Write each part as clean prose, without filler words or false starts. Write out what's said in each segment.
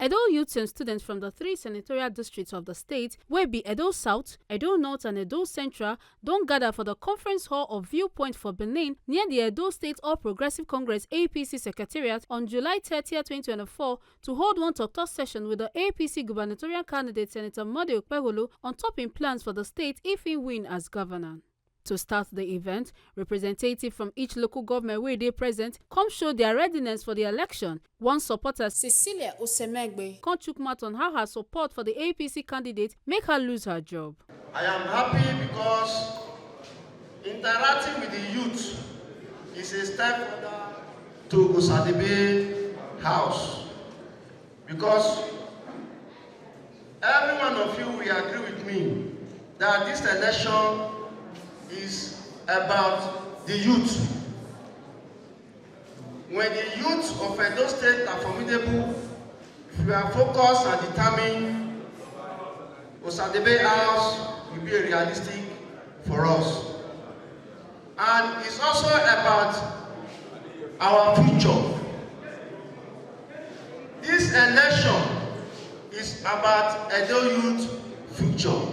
Edo Youths and students from the 3 senatorial districts of the state, wey be Edo South, Edo North and Edo Central, don gather for the conference hall of Viewpoint for Benin near the Edo State All Progressive Congress APC Secretariat on July 30, 2024 to hold one talk session with the APC Gubernatorial candidate Senator Okpebholo on top in plans for the state if he win as governor. To start the event, representatives from each local government where they present come show their readiness for the election. One supporter, Cecilia Osemegbe, took matter on how her support for the APC candidate make her lose her job. I am happy because interacting with the youth is a step further to Osadebe House, because every one of you will agree with me that this election is about the youth. When the youth of Edo State are formidable, if you are focused and determined, Osadebe House will be realistic for us. And it's also about our future. This election is about Edo Youth future.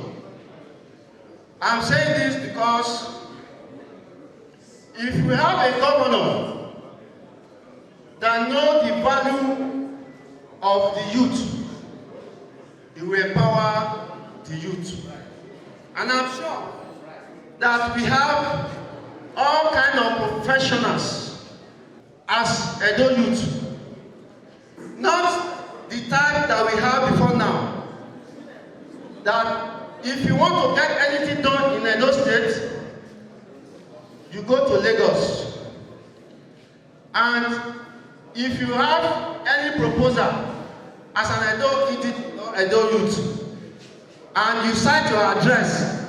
I'm saying this because if we have a governor that knows the value of the youth, he will empower the youth. And I'm sure that we have all kinds of professionals as Edo Youth. Not the type that we have before now, that if you want to get anything done in Edo State, you go to Lagos. And if you have any proposal as an Edo Youth, and you cite your address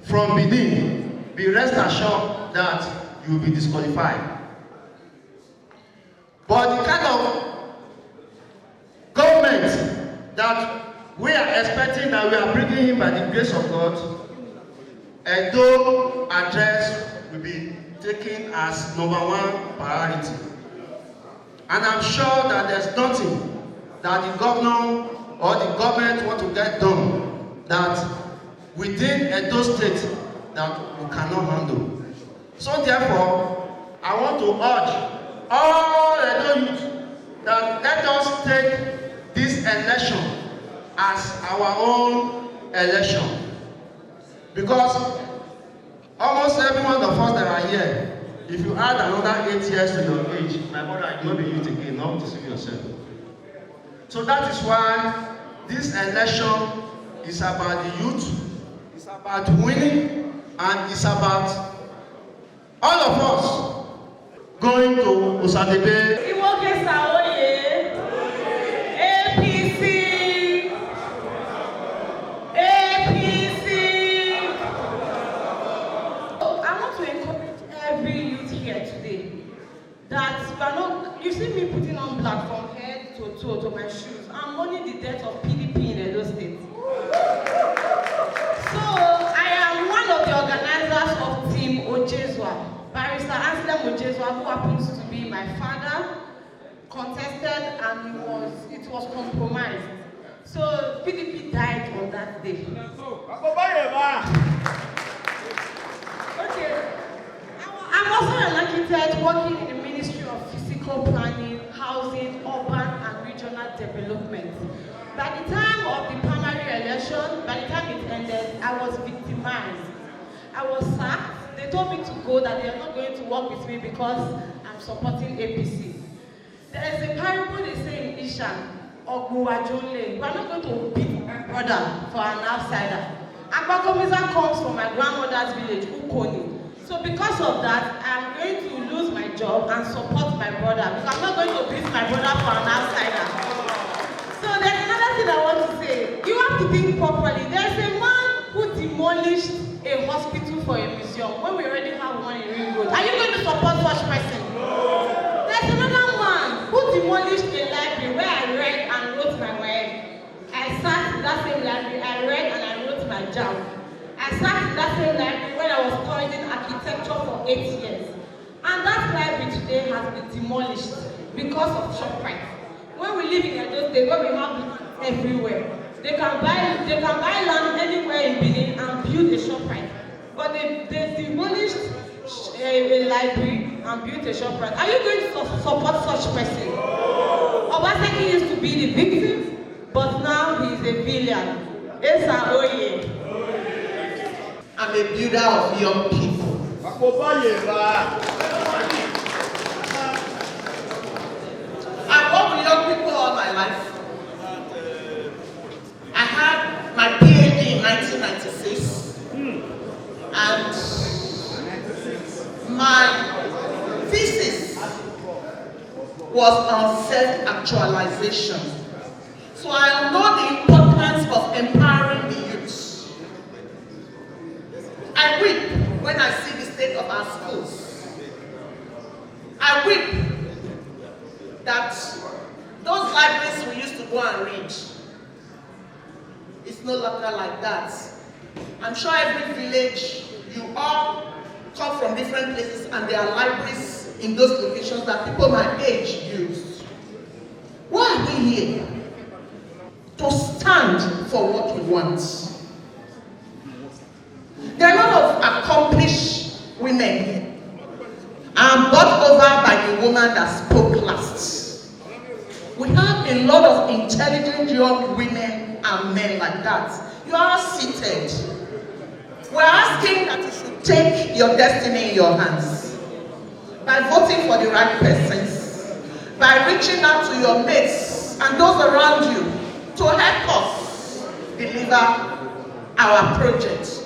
from Benin, be rest assured that you will be disqualified. But the kind of government that we are expecting, that we are bringing in by the grace of God, Edo address will be taken as #1 priority. And I'm sure that there's nothing that the governor or the government want to get done that within Edo State that we cannot handle. So therefore, I want to urge all Edo youth that let us take this election as our own election, because almost every one of us that are here, if you add another 8 years to your age, my brother, you will not be youth again, not deceive yourself. So that is why this election is about the youth, it's about winning, and it's about all of us going to Osadebe. That you see me putting on black from head to toe to my shoes. I'm mourning the death of PDP in Edo State. So I am one of the organizers of Team Ojezwa. Barrister Anselm Ojezwa, who happens to be my father, contested and it was compromised. So PDP died on that day. Okay. I'm also an architect working in the Ministry of Physical Planning, Housing, Urban and Regional Development. By the time of the primary election, by the time it ended, I was victimized. I was sacked. They told me to go, that they are not going to work with me because I'm supporting APC. There is a parable they say in Ishan, Ogbonge. We are not going to beat my brother for an outsider. Agbagomiza comes from my grandmother's village, Ukoni. So because of that, I'm going to lose my job and support my brother, because I'm not going to beat my brother for an outsider. So there's another thing I want to say. You have to think properly. There's a man who demolished a hospital for a museum when we already have one in Ring Road. Are you going to support such person? No. There's another man who demolished a library where I read and wrote my work. I sat in that same library, I read and I wrote my job. I sat in that same library when I was studying architecture for 8 years. And that library today has been demolished because of ShopRite. when we live in Edo State, where we have land everywhere, they can buy land anywhere in Benin and build a ShopRite. But they demolished a library and built a ShopRite. Are you going to support such person? Obaseki used to be the victim, but now he is a villain. Esa Oye. I'm a builder of young people. I've worked with young people all my life. I had my PhD in 1996, and my thesis was on self-actualization. So I know the importance of empowering the youths. I weep when I see the state of our schools. I weep that those libraries we used to go and read, it's no longer like that. I'm sure every village, you all come from different places and there are libraries in those locations that people my age use. Why are we here? To stand for what we want. There are a lot of accomplished women here. I'm bought over by the woman that spoke last. We have a lot of intelligent young women and men like that. You are seated. We're asking that you should take your destiny in your hands by voting for the right persons, by reaching out to your mates and those around you to help us deliver our project.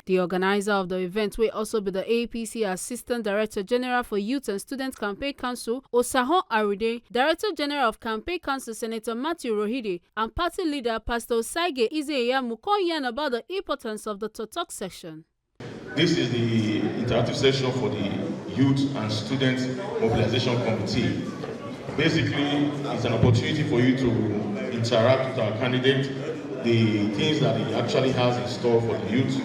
The organizer of the event will also be the APC Assistant Director General for Youth and Student Campaign Council, Osahon Aride, Director General of Campaign Council, Senator Matthew Rohide, and party leader Pastor Saige Izeya Mukonyan about the importance of the Talk session. This is the interactive session for the Youth and Student Mobilization Committee. Basically, it's an opportunity for you to interact with our candidate, the things that he actually has in store for the youth.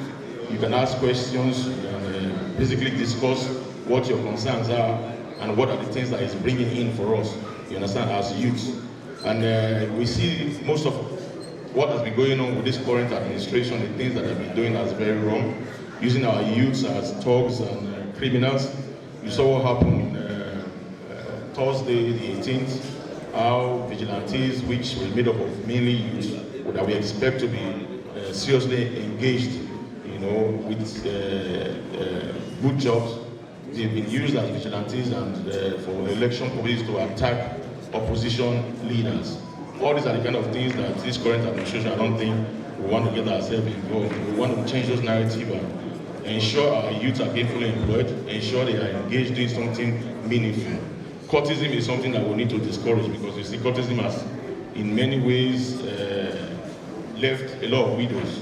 You can ask questions, you can basically discuss what your concerns are and what are the things that he's bringing in for us, you understand, as youth. And we see most of what has been going on with this current administration, the things that they've been doing as very wrong, using our youths as thugs and criminals. You saw what happened Thursday the 18th, how vigilantes, which were made up of mainly youth, that we expect to be seriously engaged, you know, with good jobs. They've been used as vigilantes and for election purposes to attack opposition leaders. All these are the kind of things that this current administration, I don't think we want to get ourselves involved. We want to change those narratives and ensure our youth are gainfully employed, ensure they are engaged in something meaningful. Cultism is something that we need to discourage, because you see cultism has in many ways left a lot of widows.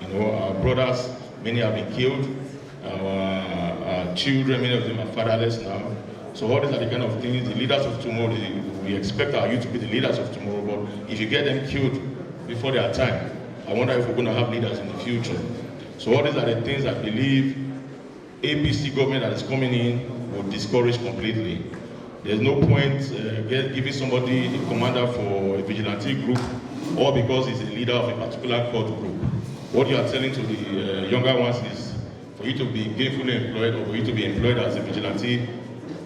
You know, our brothers, many have been killed, our children, many of them are fatherless now. So all these are the kind of things, the leaders of tomorrow, we expect our youth to be the leaders of tomorrow, but if you get them killed before their time, I wonder if we're going to have leaders in the future. So all these are the things I believe APC government that is coming in will discourage completely. There's no point giving somebody a commander for a vigilante group, or because he's a leader of a particular cult group. What you are telling to the younger ones is for you to be gainfully employed, or for you to be employed as a vigilante,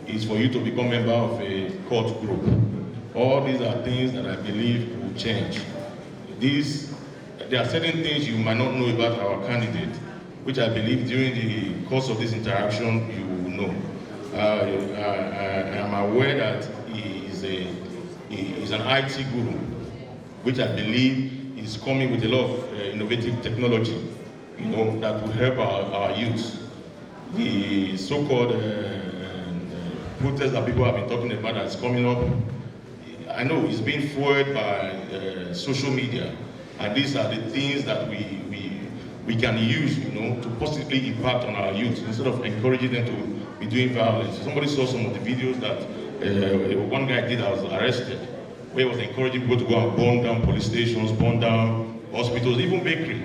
is for you to become a member of a cult group. All these are things that I believe will change. There are certain things you might not know about our candidate, which I believe during the course of this interaction you will know. I am aware that he is an IT guru, which I believe is coming with a lot of innovative technology, you know, that will help our youth. The so-called protest that people have been talking about that's coming up, I know it's being fueled by social media, and these are the things that we can use, you know, to positively impact on our youth instead of encouraging them to be doing violence. Somebody saw some of the videos that one guy did that was arrested, where he was encouraging people to go and burn down police stations, burn down hospitals, even bakery.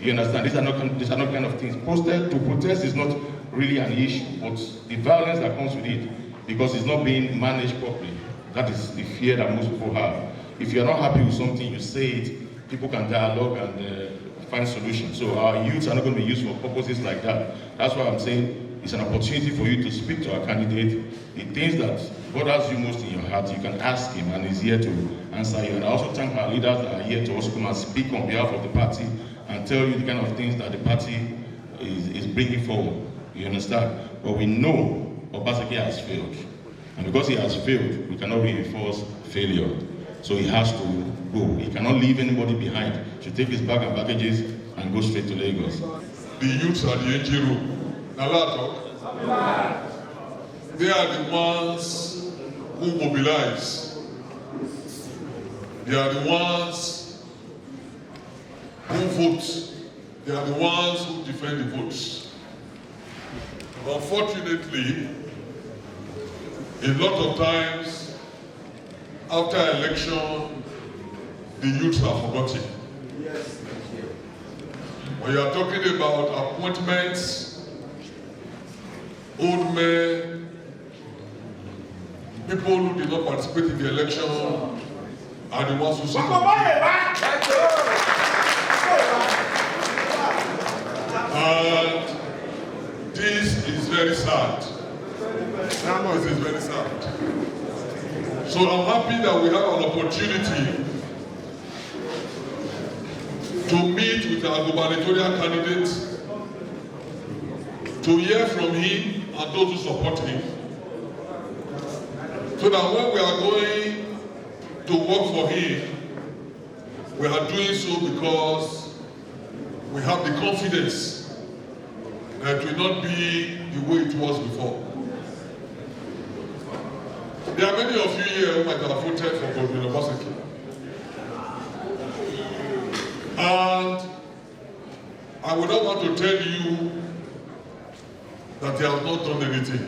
You understand? These are not kind of things. Protest is not really an issue, but the violence that comes with it, because it's not being managed properly. That is the fear that most people have. If you're not happy with something, you say it, people can dialogue and find solutions. So our youths are not going to be used for purposes like that. That's why I'm saying it's an opportunity for you to speak to our candidate. The things that bothers you most in your heart, you can ask him, and he's here to answer you. And I also thank our leaders that are here to also come and speak on behalf of the party and tell you the kind of things that the party is bringing forward. You understand? But we know Obaseki has failed. And because he has failed, we cannot reinforce failure. So he has to go. He cannot leave anybody behind. He should take his bag and packages and go straight to Lagos. The youths are the NG room. Now talk. They are the ones who mobilize. They are the ones who vote. They are the ones who defend the votes. Unfortunately, a lot of times, after election, the youths are forgotten. Yes. When you are talking about appointments, old men, people who did not participate in the election, are the ones who say and this is very sad. This is very sad. So I'm happy that we have an opportunity to meet with our gubernatorial candidate, to hear from him and those who support him, so that when we are going to work for him, we are doing so because we have the confidence that it will not be the way it was before. There are many of you here who might have voted for Governor Obaseki. And I would not want to tell you that he has not done anything.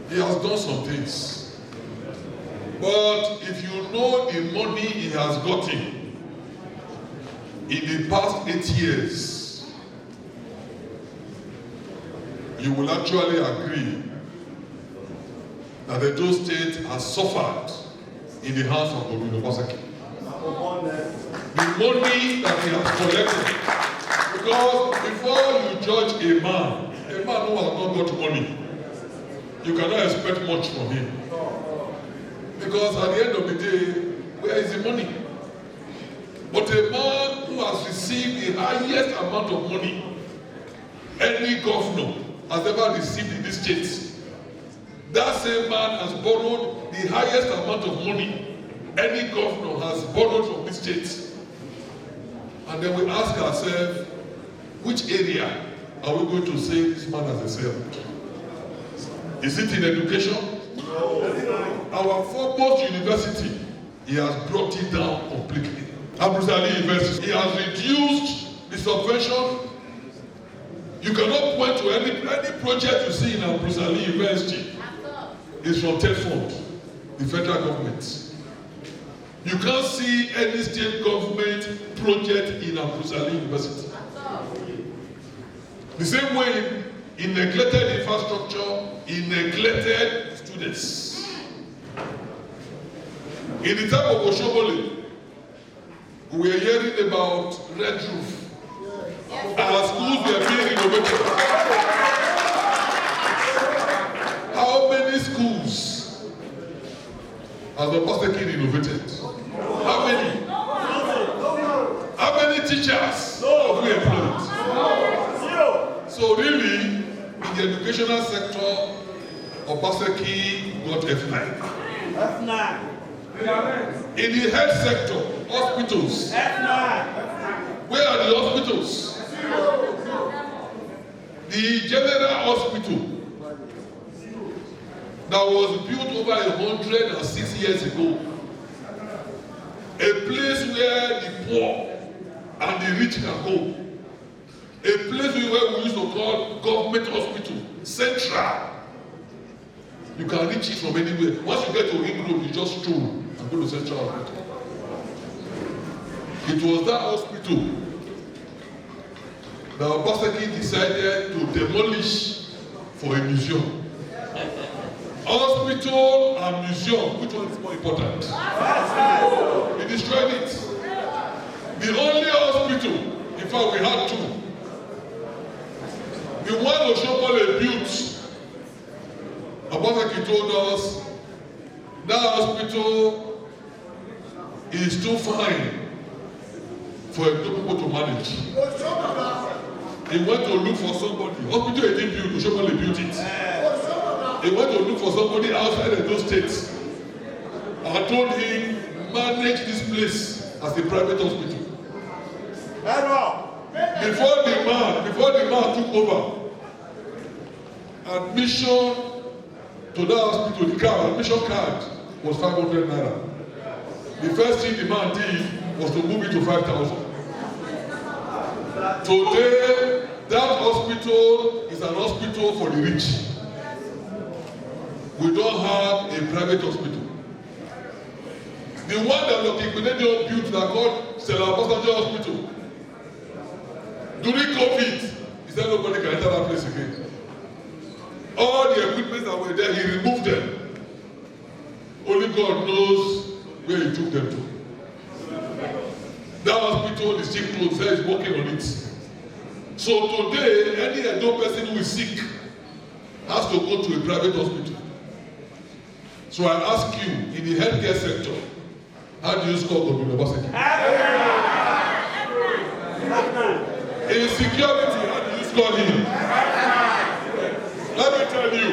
He has done some things. But if you know the money he has gotten in the past 8 years, you will actually agree that the Edo State has suffered in the hands of Governor Obaseki. The money that he has collected, because before you judge a man who has not got money, you cannot expect much from him. Because at the end of the day, where is the money? But a man who has received the highest amount of money any governor has ever received in this state, that same man has borrowed the highest amount of money any governor has borrowed from this state. And then we ask ourselves, which area are we going to say this man has excelled? Is it in education? Our foremost university, he has brought it down completely. Abruzali University, he has reduced the subvention. You cannot point to any project you see in Abruzali University is from TED Fund, the federal government. You can't see any state government project in Abruzali University. The same way, he neglected infrastructure, he neglected students. In the time of Okpebholo, we were hearing about red roof. Our schools were being renovated. How many schools has the Obaseki renovated? How many? How many teachers have we employed? So really, in the educational sector, Obaseki got F9. F9. In the health sector, hospitals. F9. Where are the hospitals? The general hospital that was built over 106 years ago, a place where the poor and the rich can go, a place where we used to call government hospital, central. You can reach it from anywhere. Once you get to England, you just stroll and go to central hospital. It was that hospital that Obaseki decided to demolish for a museum. Hospital and museum, which one is more important? He destroyed it. The only hospital, in fact, we had two. The one Ogbonge built, Ogbonge told us that hospital is too fine for people to manage. He went to look for somebody. Hospital he didn't build, Ogbonge built it. He went to look for somebody outside Edo State and told him, manage this place as a private hospital. Before the man took over, admission to that hospital, the admission card was 500 naira. The first thing the man did was to move it to 5,000. Today, that hospital is an hospital for the rich. We don't have a private hospital. The one that Okpebholo built that called Passenger Hospital. During COVID, he said nobody can enter that place again. All the equipment that were there, he removed them. Only God knows where he took them to. That hospital is still closed, there is working on it. So today, any Edo person who is sick has to go to a private hospital. So I ask you, in the healthcare sector, how do you score Gubernatorial? In security, how do you score him? Let me tell you,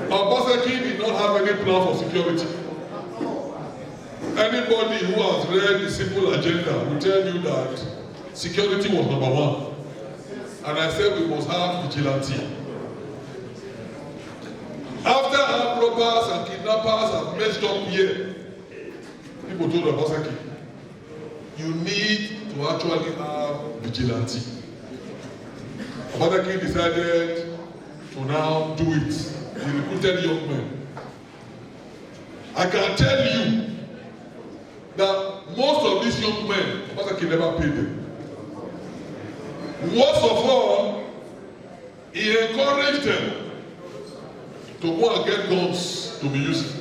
Ogbonge did not have any plan for security. Anybody who has read the simple agenda will tell you that security was number one. And I said we must have vigilante. After armed robbers and kidnappers have messed up here, people told Ogbonge, you need to actually have vigilante. Ogbonge decided to now do it. He recruited young men. I can tell you that most of these young men, Ogbonge never paid them. Worst of all, he encouraged them to go and get guns to be using.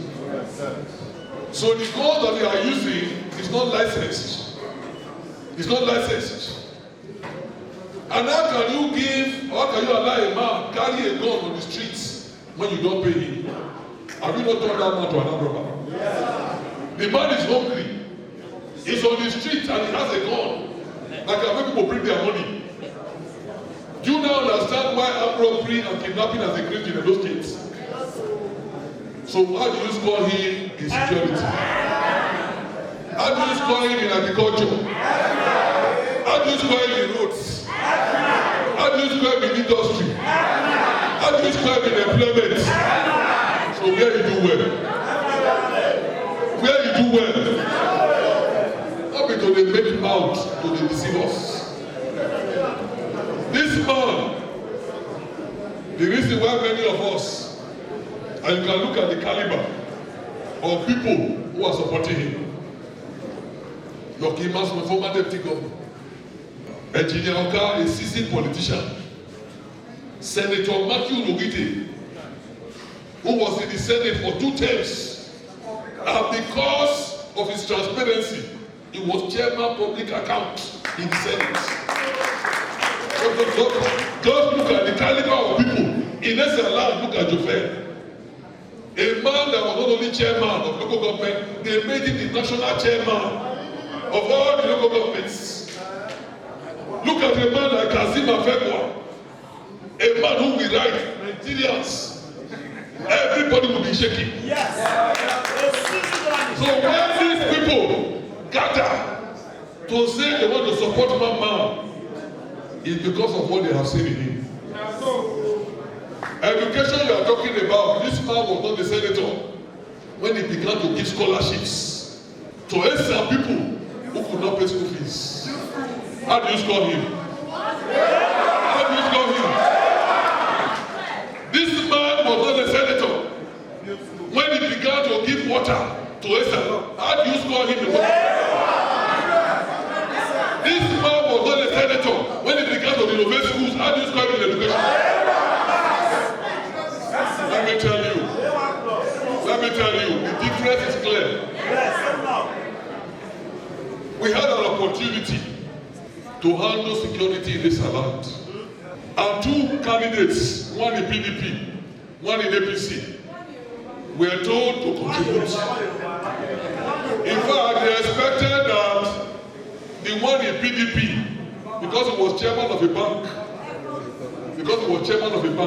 So the guns that they are using is not licensed. It's not licensed. And how can you allow a man carry a gun on the streets when you don't pay him? Have you not turned that man to an armed robber? The man is hungry. He's on the street and he has a gun. Like how people bring their money. Do you now understand why armed robbery and kidnapping has increased in those states? So how do you score him in security? How do you score him in agriculture? How do you score him in roads? How do you score him in industry? How do you score him in employment? So where you do well? Where you do well? Not because they make him out to they deceive us. This man, the reason why many of us, and you can look at the caliber of people who are supporting him. Dr. Imas, my former deputy governor. Engineer Oka, a seasoned politician. Senator Matthew Logite, who was in the Senate for 2 terms. And because of his transparency, he was chairman public account in the Senate. Just look at the caliber of people. In Esala, look at Joffe. A man that was not only chairman of local government, they made him the national chairman of all the local governments. Look at a man like Kazim Afekwa, a man who will write Nigerians. Everybody will be shaking. Yes. So when these people gather to say they want to support one man, it's because of what they have seen in him. Education you are talking about, this man was not the senator when he began to give scholarships to some people who could not pay school fees. How do you score him? How do you score him? This man was not the senator when he began to give water to Esther. How do you score him? This man was not the senator when he began tell you, the difference is clear. We had an opportunity to handle security in this land. And two candidates, one in PDP, one in APC, were told to contribute. In fact, they expected that the one in PDP, because he was chairman of a bank,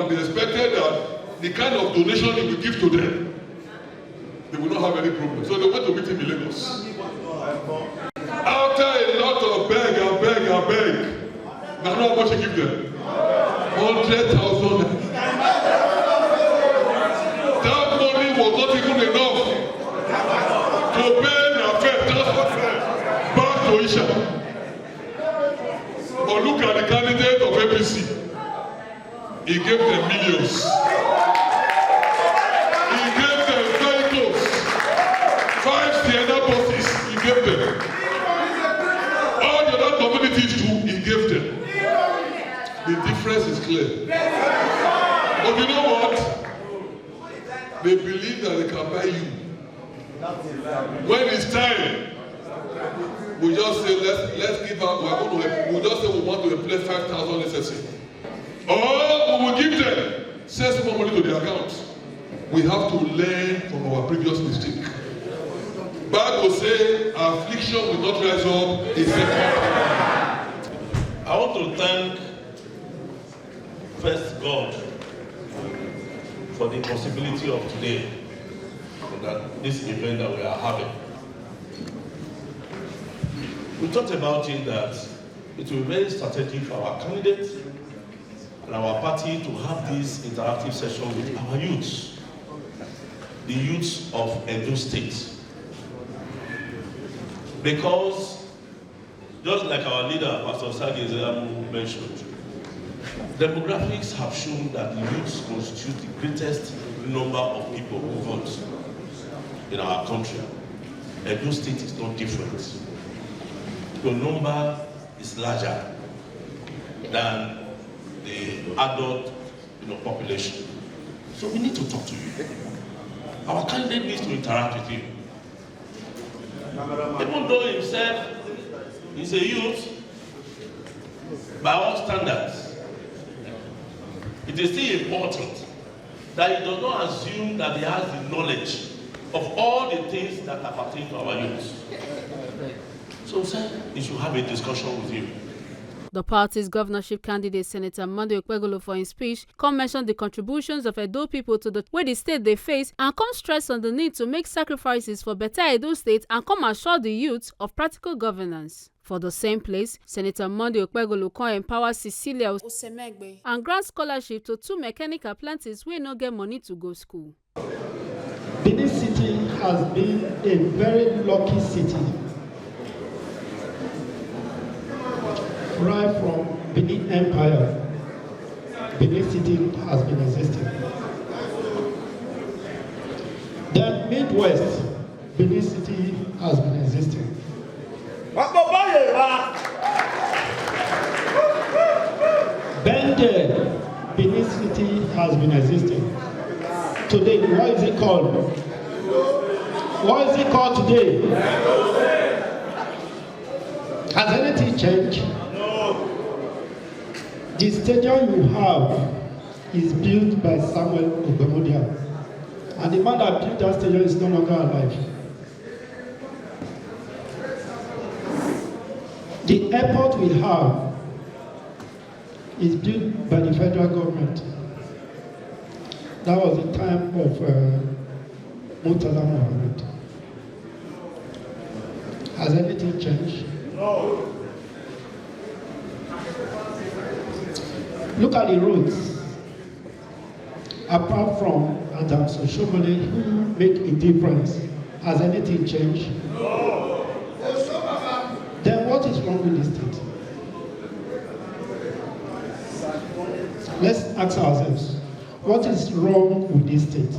they expected that the kind of donation he would give to them, they would not have any problem. So they went to meet him in Lagos. After a lot of beg, now how much he give them? 100,000. That money was not even enough to pay their fare, transport fare, back to Isha. But look at the candidate of APC. He gave them millions. He gave them vehicles. 5 Sienna buses, he gave them. All the other communities too, he gave them. The difference is clear. But you know what? They believe that they can buy you. When it's time, we just say let's give out. We just say we want to replace 5,000 SSC. Or we will give them sensible money to their account. We have to learn from our previous mistake. Bible say affliction will not rise up a second. I want to thank first God for the possibility of today, that this event that we are having. We talked about it that it will be very strategic for our candidates and our party to have this interactive session with our youths, the youths of Edo State. Because, just like our leader, Pastor Sage mentioned, demographics have shown that the youths constitute the greatest number of people who vote in our country. Edo State is not different. The number is larger than the adult population. So we need to talk to you. Our candidate needs to interact with you. Even though himself is a youth, by all standards, it is still important that he does not assume that he has the knowledge of all the things that appertain to our youth. So, sir, he should have a discussion with you. The party's governorship candidate, Senator Okpebholo, for his speech, mentioned the contributions of Edo people to the way the state they face and stress on the need to make sacrifices for better Edo State and assure the youth of practical governance. For the same place, Senator Okpebholo empower Cecilia Osemegbe and grant scholarship to 2 mechanical apprentices who no get money to go school. Benin City has been a very lucky city. Right from Benin Empire, Benin City has been existing. Then Midwest, Benin City has been existing. Bende, Benin City has been existing. Today, what is it called? What is it called today? Has anything changed? The stadium you have is built by Samuel Ogbonge, and the man that built that stadium is no longer alive. The airport we have is built by the federal government. That was the time of Murtala Mohammed. Has anything changed? No. Look at the roads. Apart from Adam Soshomole, who make a difference, has anything changed? No. Then what is wrong with the state? Let's ask ourselves, what is wrong with this state?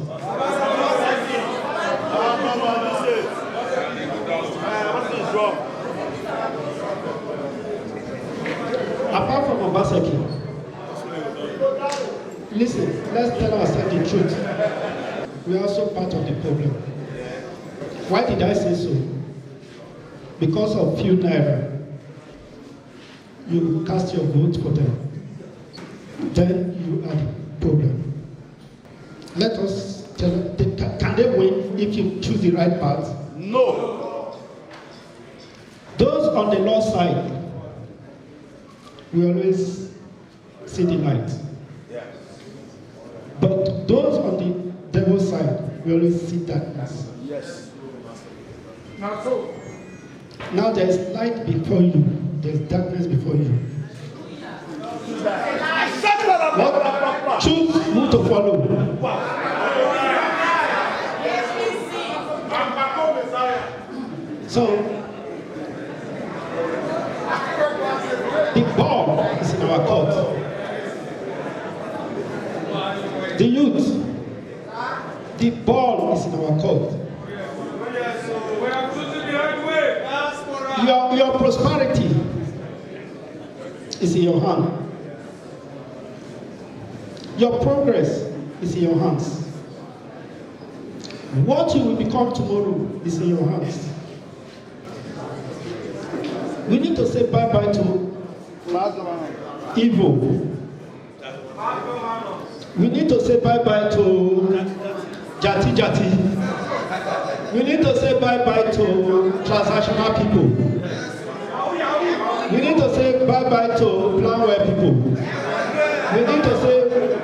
Apart from Obaseki, listen, let's tell ourselves the truth. we are also part of the problem. Why did I say so? Because of few naira, you cast your vote for them. Then you are the problem. Let us tell them, can they win if you choose the right path? No. Those on the Lord's side, we always see the light. But those on the devil's side, we always see darkness. Yes. Now there is light before you, there is darkness before you. What? Choose who to follow. So, the ball is in our court. The youth, the ball is in our court. Your prosperity is in your hand. Your progress is in your hands. What you will become tomorrow is in your hands. We need to say bye-bye to evil. We need to say bye-bye to jati. We need to say bye-bye to transactional people. We need to say bye-bye to planware people. We need to say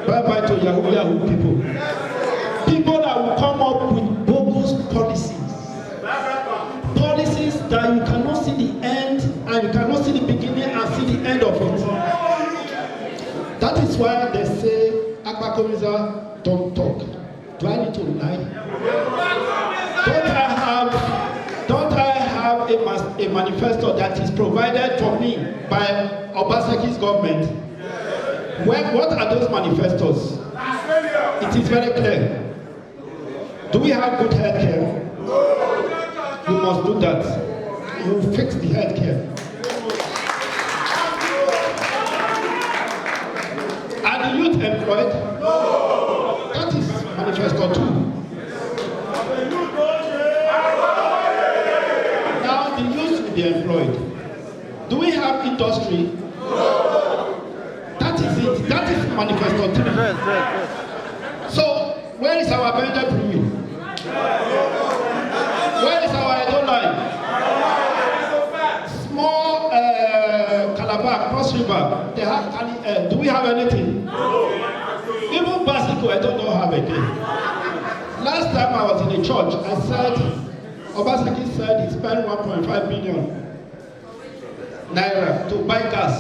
bye-bye to Yahoo people. People that will come up with bogus policies. Policies that you cannot see the end and you cannot see the beginning and see the end of it. That is why they say, Akbakomiza, don't talk. Do I need to lie? Don't I have a manifesto that is provided for me by Obasanjo's government? What are those manifestos? It is very clear. Do we have good health care? We must do that. We will fix the health care. Are the youth employed? That is manifesto 2. Now the youth will be employed. Do we have industry? That is it. That is manifesto 3. So where is our vendor premium? Where is our Edo line? Small Calabar, Cross River, they have do we have anything? Even Basico, I don't know have again. Last time I was in the church, I said, Obasanjo said he spent 1.5 billion naira to buy gas.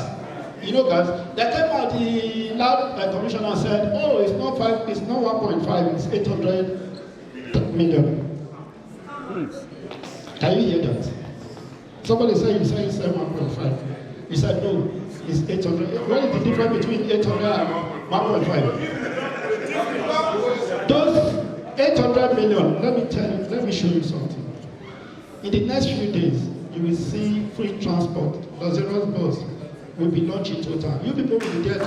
You know gas? They came out, the loud commissioner said, oh, it's not 1.5, it's 800 million. Can you hear that? Somebody said, you said 1.5. He said, no, it's 800. What is the difference between 800 and 1.5? Those 800 million, let me show you something. In the next few days, you will see free transport. The Zeros bus will be launched in total. You people will be there to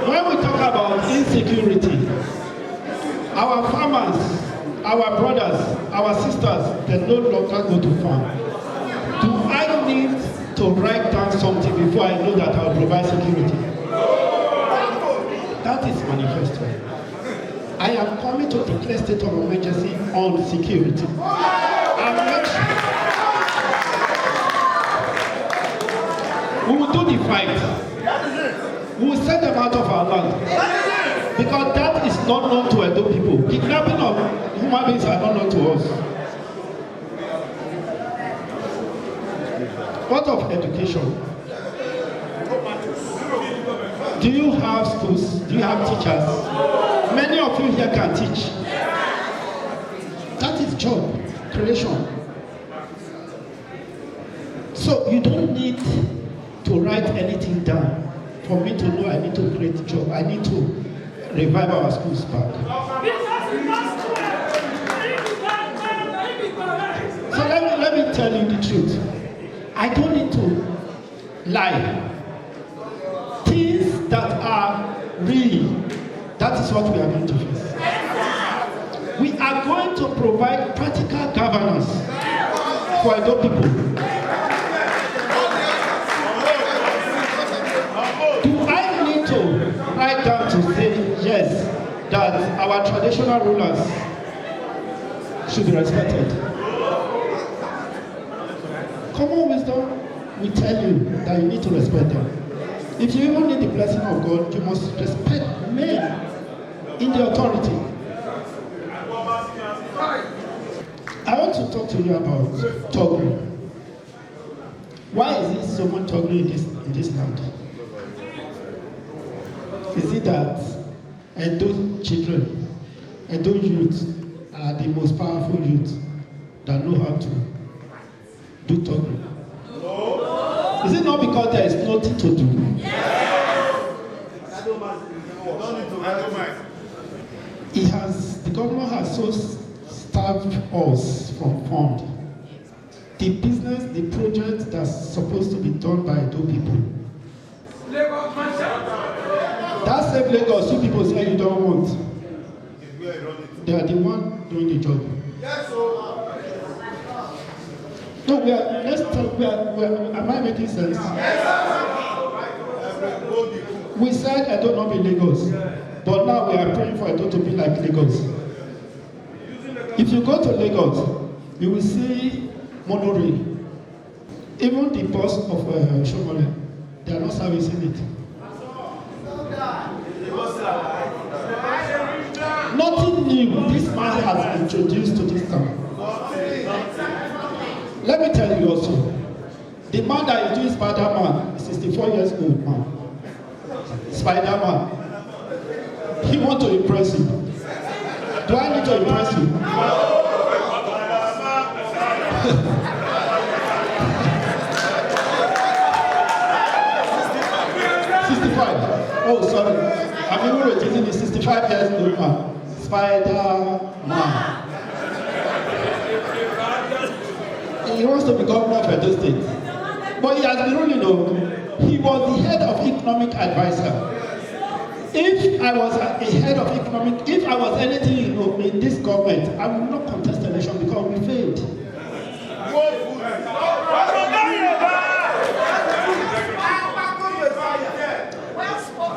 when we talk about insecurity, our farmers, our brothers, our sisters, they no longer go to farm. Do I need to write down something before I know that I will provide security? That is manifesto. I am coming to declare state of emergency on security. We will do the fight. We will send them out of our land. Because that is not known to Edo people. Kidnapping of human beings are not known to us. What of education? Do you have schools? Do you have teachers? Many of you here can teach. That is job creation. So you don't need to write anything down for me to know I need to create a job. I need to revive our schools back. So let me tell you the truth. I don't need to lie. Things that are real, that is what we are going to face. We are going to provide practical governance for Edo people. Do I need to write down to say yes, that our traditional rulers should be respected? Common wisdom will tell you that you need to respect them. If you even need the blessing of God, you must respect men in the authority. I want to talk to you about Togo. Why is there so much Togo in this land? Is it that Edo children, Edo youths are the most powerful youths that know how to do Togo? Is it not because there is nothing to do? The government has so starved us from fund. The business, the project that's supposed to be done by Edo people. That same Lagos, you people say you don't want. They are the one doing the job. No, let's talk, am I making sense? We said Edo not be Lagos, but now we are praying for Edo to be like Lagos. If you go to Lagos, you will see monorail. Even the bus of Shomole, they are not servicing it. Nothing new this man has introduced to this town. Let me tell you also, the man that is doing Spider-Man is 64 years old man. Spider-Man. He wants to impress you. Do I need to impress you? Oh, sorry. I'm even reducing the 65 years old man. Spider-Man. He wants to be governor of Edo State. But he has been ruling, he was the head of economic advisor. If I was if I was anything in this government, I would not contest the election because we failed.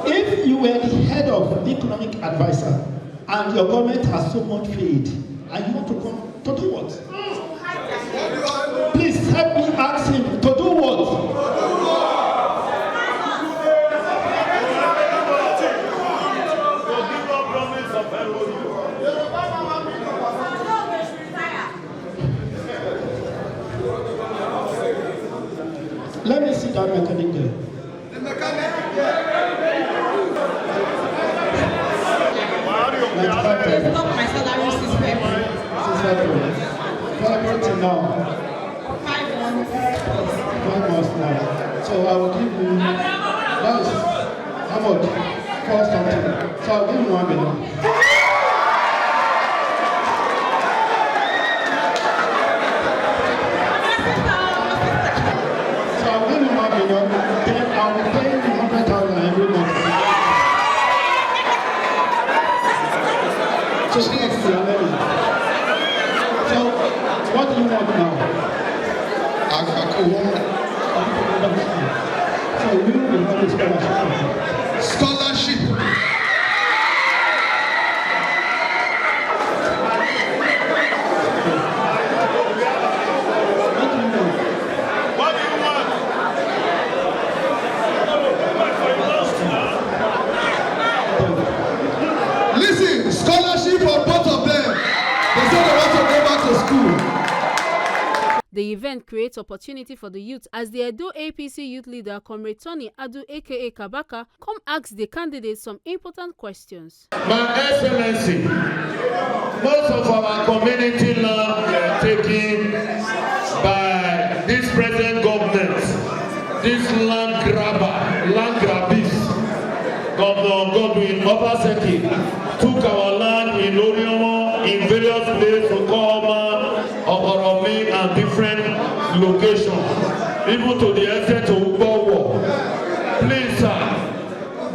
If you were the head of economic advisor and your government has so much failed, and you want to come to do what? Please help me ask him to do what? Let me see that mechanic there. The mechanic? Stop my salary system. Calculating now. 5 months. 5 months now. So I will give you, that's how much? 4 something. So I'll give you 1 million. So I'll give you 1 million, then I'll be paying you 100,000 every month. So next year, so what do you want now? So you will have a scholarship. Scholarship. What do you want? Listen, scholarship for both of them. They say they want to go back to school. The event creates opportunity for the youth as the Edo APC youth leader, Comrade Tony Adu aka Kabaka, come ask the candidates some important questions. My Excellency, most of our community land were taken by this present government, this land grabbers. Governor Godwin Obaseki took our land in Oriomo in various places to call Oromi and different locations, even to the extent of Ogbonge. Please, sir,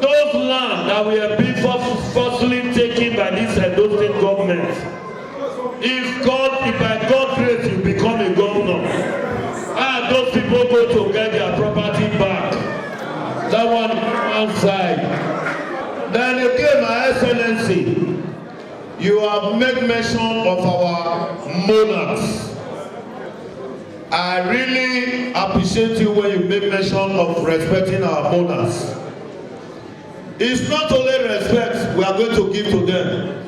those land that we have been forcefully taken by this Edo State government, if by God's grace you become a governor, and those people go to get their property back, that one side. Then again, My Excellency, you have made mention of our monarchs. I really appreciate you when you make mention of respecting our monarchs. It's not only respect we are going to give to them.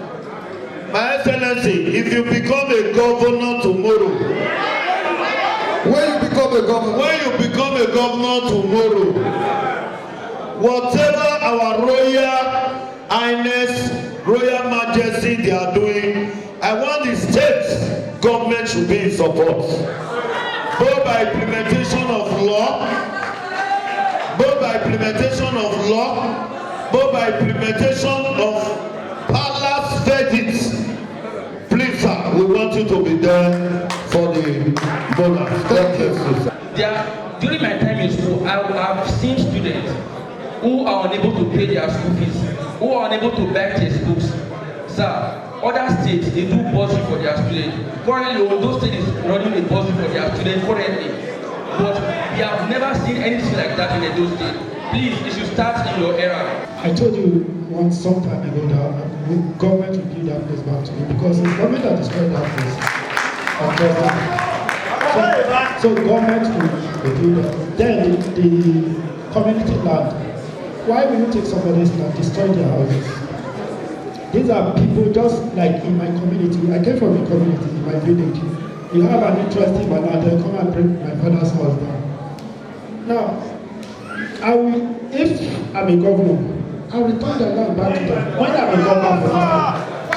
My Excellency, if you become a governor tomorrow, when you become a governor tomorrow, whatever our Royal Highness, Royal Majesty they are doing, I want the state government should be in support, both by implementation of law, both by implementation of palace verdicts. Please, sir, we want you to be there for the bonus. Thank you, sir. During my time in school, I have seen students who are unable to pay their school fees, who are unable to buy textbooks. Sir, other states, they do bursary for their students. Currently, Edo State is running a bursary for their students currently. But we have never seen anything like that in Edo State. Please, it should start in your era. I told you once some time ago that the government will give that place back to me because it's government that destroyed that place. So government will do that. Then the community land. Why will you take somebody's land, destroy their houses? These are people just like in my community. I came from a community in my village. You have an interesting man and they come and bring my father's house down. Now, if I'm a governor, I will return the land back to them. When I'm a governor for I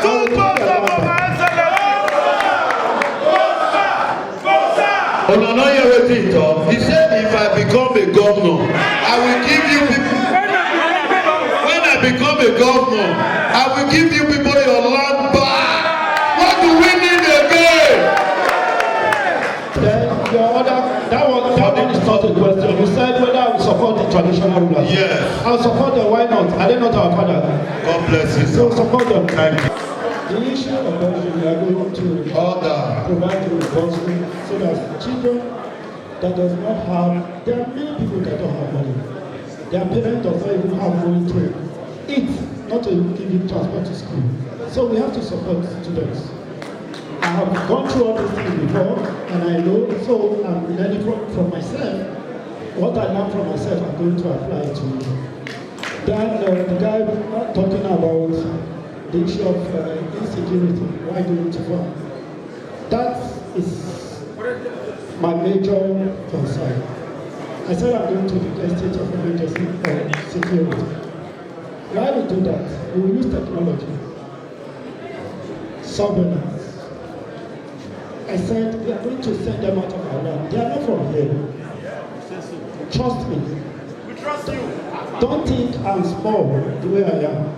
will return the land back. He said, if I become a governor, I will give you people. When I become a governor, I will give you people your land back. What do we need again? Then your other, that one is not a question. You said whether I will support the traditional rulers. Yes. I'll support them. Why not? Are they not our father? God bless you. So support them. Thank you. The issue of bursary, we are going to provide the bursary so that children that does not have, there are many people that don't have money. Their parents does not even have money to eat, not to give you transport to school. So we have to support students. I have gone through all these things before, and I know, so I'm learning from myself. What I learned from myself, I'm going to apply it to you. Then the guy talking about the issue of insecurity, why do it farm? That is my major concern. I said I'm going to the state of emergency security. Why we do that? We will use technology, surveillance. I said we are going to send them out of our land. They are not from here. Trust me. We trust you. Don't think I'm small the way I am.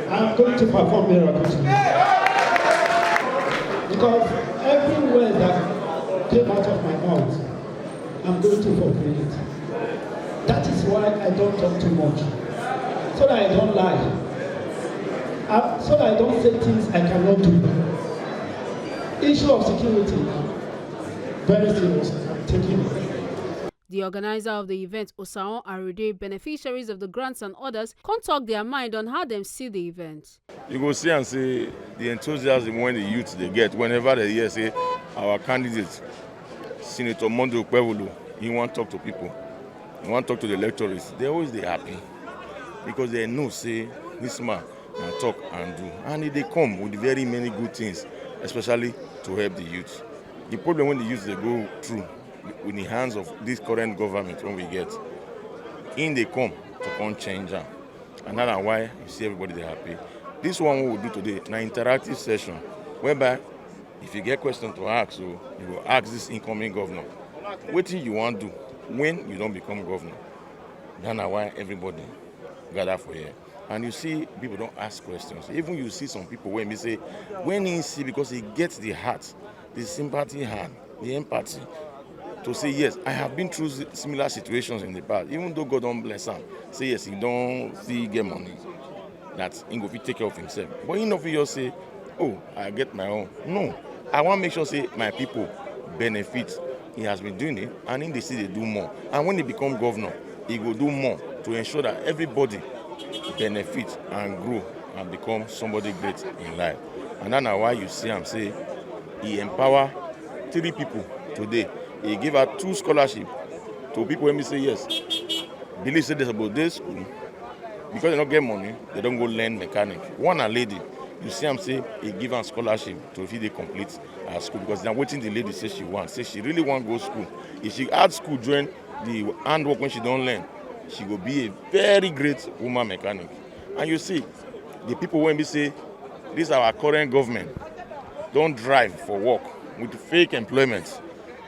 I'm going to perform miracles. Because everywhere that came out of my mouth, I'm going to fulfill it. That is why I don't talk too much. So that I don't lie. So that I don't say things I cannot do. Issue of security, very serious. I'm taking it. The organizer of the event, Osaon Aride, beneficiaries of the grants and others, can't talk their mind on how they see the event. You go see and see the enthusiasm when the youth they get whenever they hear say our candidate, Senator Okpebholo, he want to talk to people, he want to talk to the electorates. They always they happy because they know say this man can talk and do, and they come with very many good things, especially to help the youth. The problem when the youth they go through in the hands of this current government when we get in, they come to come change them, and that's why you see everybody they happy. This one we will do today an interactive session whereby if you get questions to ask, so you will ask this incoming governor what do you want to do when you don't become governor. That's why everybody gather for here, and you see people don't ask questions. Even you see some people when we say when he see, because he gets the heart the sympathy hand, the empathy to say, yes, I have been through similar situations in the past. Even though God don't bless him, say, yes, he don't see get money, that he go fit take care of himself. But he not fit just say, oh, I get my own. No, I want to make sure, say, my people benefit. He has been doing it, and in the city they do more. And when he become governor, he will do more to ensure that everybody benefit and grow and become somebody great in life. And that's why you see him say he empower 3 people today. He give out 2 scholarships to people when we say yes. Believe say this about this school. Because they don't get money, they don't go learn mechanic. One a lady, you see him say he give her scholarship to if they complete her school, because they're waiting the lady say she wants. Say she really want to go school. If she add school join the handwork when she don't learn, she will be a very great woman mechanic. And you see, the people when we say this our current government don't drive for work with fake employment.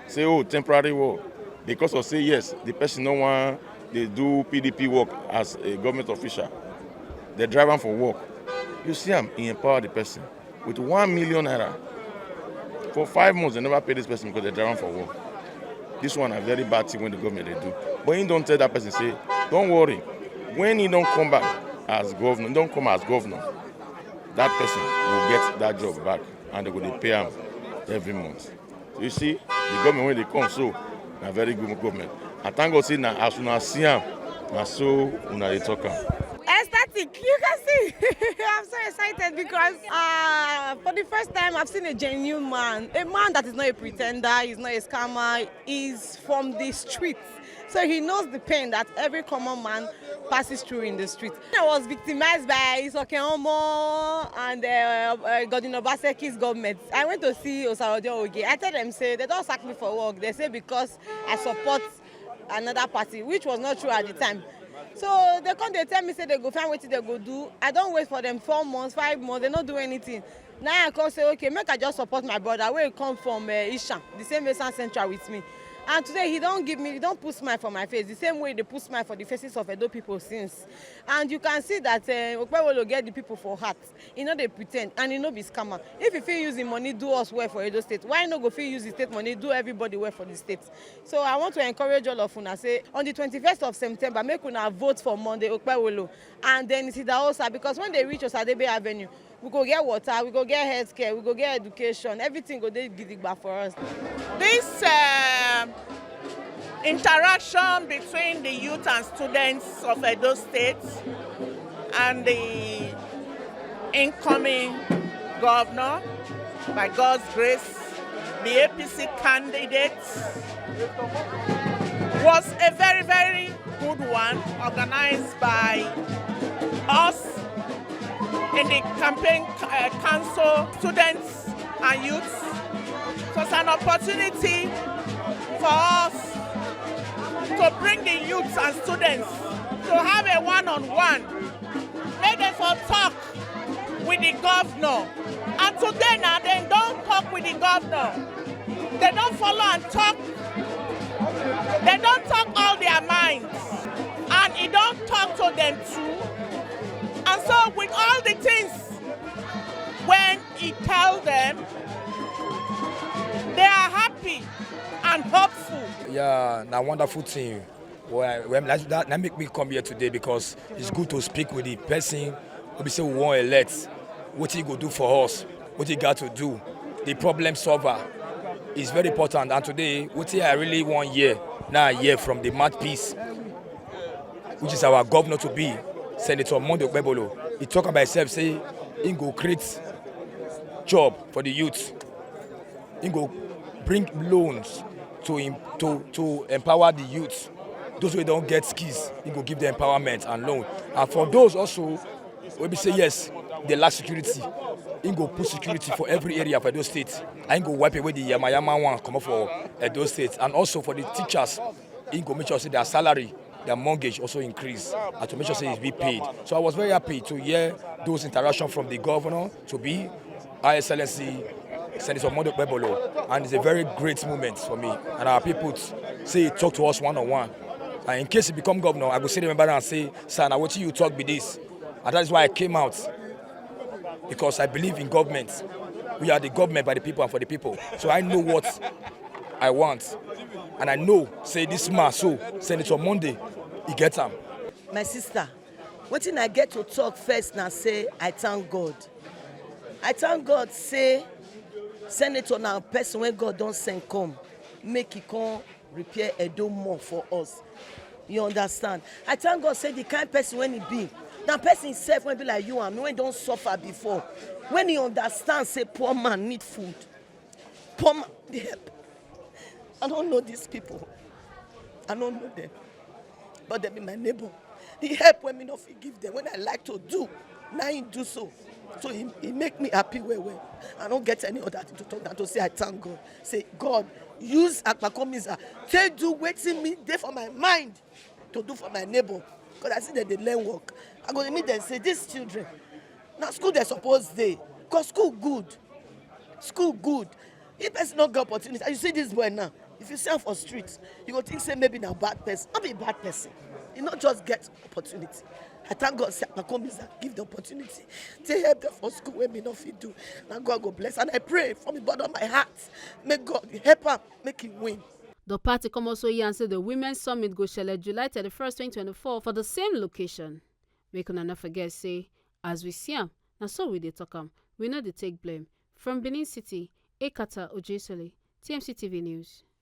Say, oh, temporary work. Because of say yes, the person no one they do PDP work as a government official. They drive them for work. You see him, he empower the person with 1 million naira. For 5 months, they never pay this person because they drive them for work. This one a very bad thing when the government they do. But he don't tell that person, say, don't worry. When he don't come back as governor, don't come as governor, that person will get that job back and they will pay him every month. So you see, the government when they come, so a very good government. And thank God, say, now as soon as see him, now so una they talk am. Ecstatic, you can see. I'm so excited because for the first time I've seen a genuine man. A man that is not a pretender, he's not a scammer, he's from the streets. So he knows the pain that every common man passes through in the street. I was victimized by Okpebholo and Godin Obaseki's government. I went to see Ogbonge. I told them, say, they don't sack me for work. They say because I support another party, which was not true at the time. So they come, they tell me, say they go find what they go do. I don't wait for them 4 months, 5 months, they don't do anything. Now I come say, okay, make I just support my brother, where he come from Isha, the same Eastern Central with me. And today he don't put smile for my face, the same way they put smile for the faces of Edo people since. And you can see that Okpebholo get the people for heart. He know they pretend and he know be scammer. If he feel using money, do us well for Edo State. Why not go feel use the state money, do everybody well for the state? So I want to encourage all of una, say on the 21st of September, make una vote for Monday Okpebholo. And then it's the Osa, because when they reach Osadebe Avenue, we go get water, we go get health care, we go get education, everything go dey gidigba for us. This interaction between the youth and students of Edo State and the incoming governor, by God's grace, the APC candidate, was a very, very good one, organized by us in the campaign council, students and youths. It was an opportunity for us to bring the youths and students to have a one-on-one, make them for talk with the governor. And today now they don't talk with the governor. They don't follow and talk. They don't talk all their minds. And he don't talk to them too. And so with all the things, when he tells them, they are happy and hopeful. Yeah, a wonderful thing. That make me come here today because it's good to speak with the person who we say we want to elect, what he go do for us, what he got to do. The problem solver is very important. And today, what I really want here, now hear from the mouthpiece, which is our governor to be, Senator Okpebholo. He talk about himself, say he go create job for the youth. He go bring loans to empower the youth. Those who don't get skills, he go give them empowerment and loan. And for those also, we say yes, they lack security. He go put security for every area of Edo State. And he go wipe away the Yama one come up for Edo State. And also for the teachers, he go make sure say their salary, their mortgage also increase, and to make sure say it's be paid. So I was very happy to hear those interactions from the governor to be High Excellency Senator Okpebholo, and it's a very great moment for me. And our people say talk to us one-on-one. And in case he become governor, I go say remember and say, sir, now what you talk be this. And that is why I came out, because I believe in government. we are the government by the people and for the people. So I know what I want. And I know, say this man, so Senator Monday, he gets him. My sister, what thing I get to talk first now say, I thank God. I thank God, say, Senator now person when God don't send come, make he come repair Edo more for us. You understand? I thank God, say the kind person when he be. Now person himself when be like you and me, when don't suffer before. When he understand, say poor man need food. Poor man need help. I don't know these people. I don't know them. But they be my neighbor. The help when me not forgive them, when I like to do, now he do so. So he make me happy well. I don't get any other thing to talk than to say I thank God. Say, God, use Akpakomiza. Take do waiting me there for my mind to do for my neighbor. Because I see that they learn work. I go to meet them say, these children, now school they're supposed they. Because school good. School good. If person not get opportunity, and you see this boy now, if you see him for streets, you go think say maybe now bad person. Not be a bad person. You not just get opportunity. I thank God say Akpakomiza give the opportunity. Take help them for school when me not fit do. Now God go bless. And I pray from the bottom of my heart, make God help him, make him win. The party come also here and say the Women's Summit go shele July 31st, 2024 for the same location. Make una not forget say, as we see am, na so we dey talk am. We know they take blame. From Benin City, Ekata Ojesole, TMC TV News.